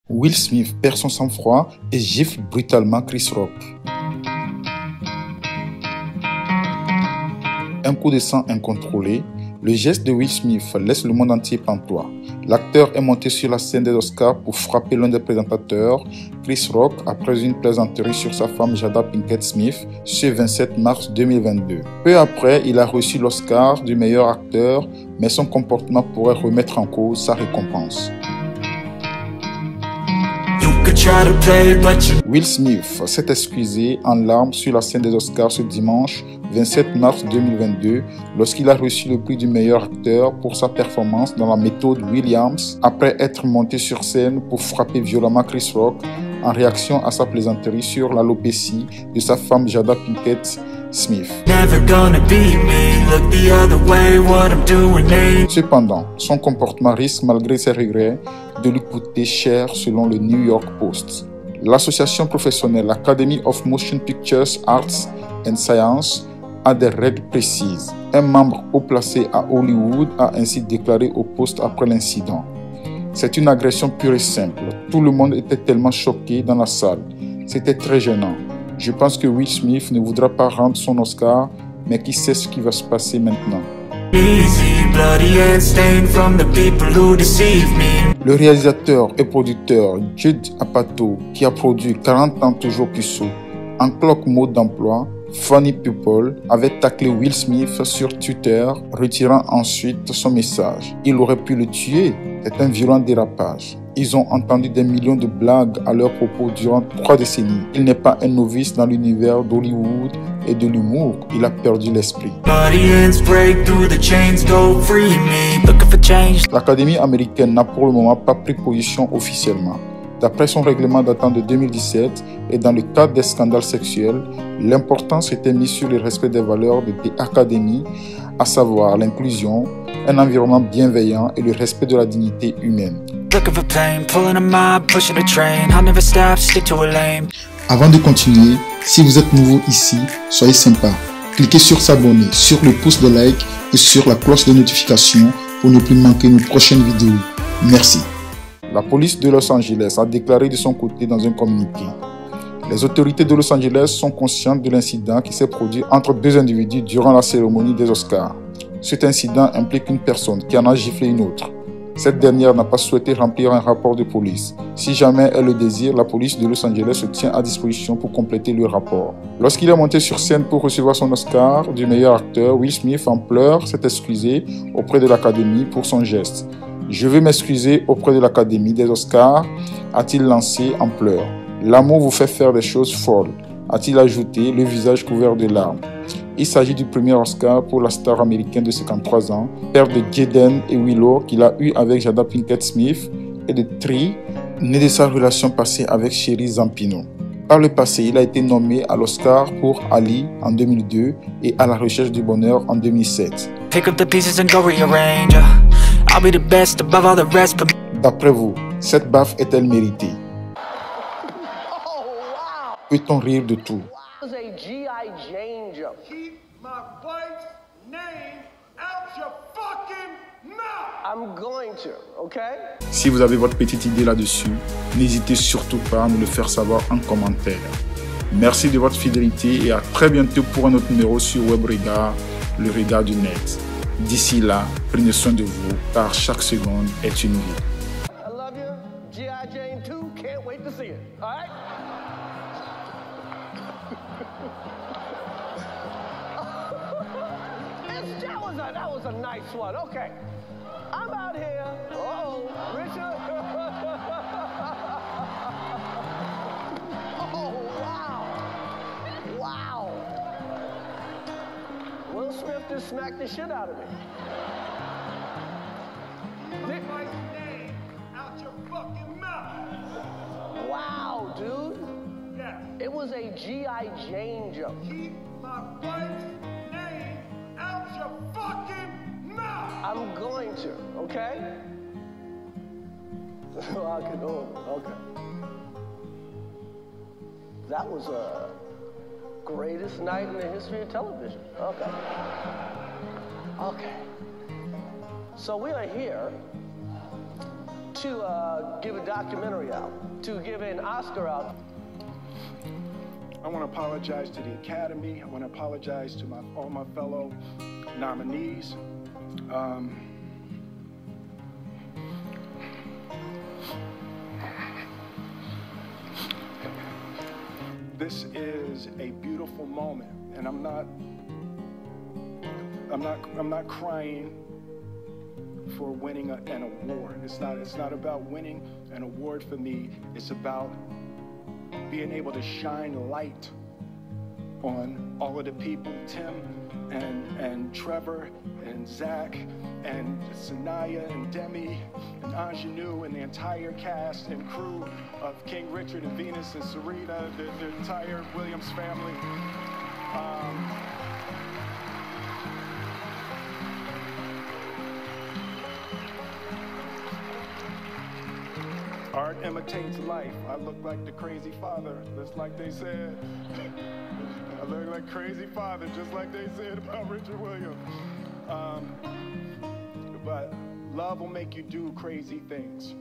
Will Smith perd son sang-froid et gifle brutalement Chris Rock. Un coup de sang incontrôlé, le geste de Will Smith laisse le monde entier pantois. L'acteur est monté sur la scène des Oscars pour frapper l'un des présentateurs, Chris Rock, après une plaisanterie sur sa femme Jada Pinkett Smith ce 27 mars 2022. Peu après, il a reçu l'Oscar du meilleur acteur, mais son comportement pourrait remettre en cause sa récompense. Will Smith s'est excusé en larmes sur la scène des Oscars ce dimanche 27 mars 2022 lorsqu'il a reçu le prix du meilleur acteur pour sa performance dans la méthode Williams après être monté sur scène pour frapper violemment Chris Rock en réaction à sa plaisanterie sur l'alopécie de sa femme Jada Pinkett Smith. Cependant, son comportement risque, malgré ses regrets, de lui coûter cher selon le New York Post. L'association professionnelle Academy of Motion Pictures Arts and Science a des règles précises. Un membre haut placé à Hollywood a ainsi déclaré au Post après l'incident. C'est une agression pure et simple. Tout le monde était tellement choqué dans la salle. C'était très gênant. Je pense que Will Smith ne voudra pas rendre son Oscar, mais qui sait ce qui va se passer maintenant. Le réalisateur et producteur Judd Apatow, qui a produit 40 ans toujours puceau, en cloque mode d'emploi, Funny People, avait taclé Will Smith sur Twitter, retirant ensuite son message. Il aurait pu le tuer. C'est un violent dérapage. Ils ont entendu des millions de blagues à leur propos durant 3 décennies. Il n'est pas un novice dans l'univers d'Hollywood et de l'humour. Il a perdu l'esprit. L'Académie américaine n'a pour le moment pas pris position officiellement. D'après son règlement datant de 2017 et dans le cadre des scandales sexuels, l'importance était mise sur le respect des valeurs de l'Académie, à savoir l'inclusion, un environnement bienveillant et le respect de la dignité humaine. Avant de continuer, si vous êtes nouveau ici, soyez sympa. Cliquez sur s'abonner, sur le pouce de like et sur la cloche de notification pour ne plus manquer nos prochaines vidéos. Merci. La police de Los Angeles a déclaré de son côté dans un communiqué. Les autorités de Los Angeles sont conscientes de l'incident qui s'est produit entre 2 individus durant la cérémonie des Oscars. Cet incident implique une personne qui en a giflé une autre. Cette dernière n'a pas souhaité remplir un rapport de police. Si jamais elle le désire, la police de Los Angeles se tient à disposition pour compléter le rapport. Lorsqu'il est monté sur scène pour recevoir son Oscar du meilleur acteur, Will Smith, en pleurs, s'est excusé auprès de l'Académie pour son geste. « Je veux m'excuser auprès de l'Académie des Oscars », a-t-il lancé en pleurs. « L'amour vous fait faire des choses folles », a-t-il ajouté, le visage couvert de larmes. Il s'agit du premier Oscar pour la star américaine de 53 ans, père de Jaden et Willow qu'il a eu avec Jada Pinkett Smith, et de Tree, né de sa relation passée avec Sherry Zampino. Par le passé, il a été nommé à l'Oscar pour Ali en 2002 et à La Recherche du bonheur en 2007. D'après vous, cette baffe est-elle méritée? Peut-on rire de tout? Si vous avez votre petite idée là-dessus, n'hésitez surtout pas à nous le faire savoir en commentaire. Merci de votre fidélité et à très bientôt pour un autre numéro sur WebRegard, le regard du net. D'ici là, prenez soin de vous, car chaque seconde est une vie. That was a nice one. Okay. I'm out here. Uh-oh, Richard. Oh, wow. Wow. Will Smith just smacked the shit out of me. Get my name out your fucking mouth. Wow, dude. Yeah. It was a G.I. Jane joke. Keep my wife's name out your fucking mouth. I'm going to, okay? I can do it. Okay. That was a greatest night in the history of television. Okay. Okay. So we are here to to give a documentary out, to give an Oscar out. I want to apologize to the Academy. I want to apologize to all my fellow nominees. This is a beautiful moment, and I'm not crying for winning an award. It's not about winning an award for me. It's about being able to shine light on all of the people, Tim and Trevor and Zach and Sanaya and Demi and Ingenue and the entire cast and crew of King Richard and Venus and Serena, the entire Williams family. Art imitates life. I look like the crazy father, just like they said. I look like crazy father, just like they said about Richard Williams. But love will make you do crazy things.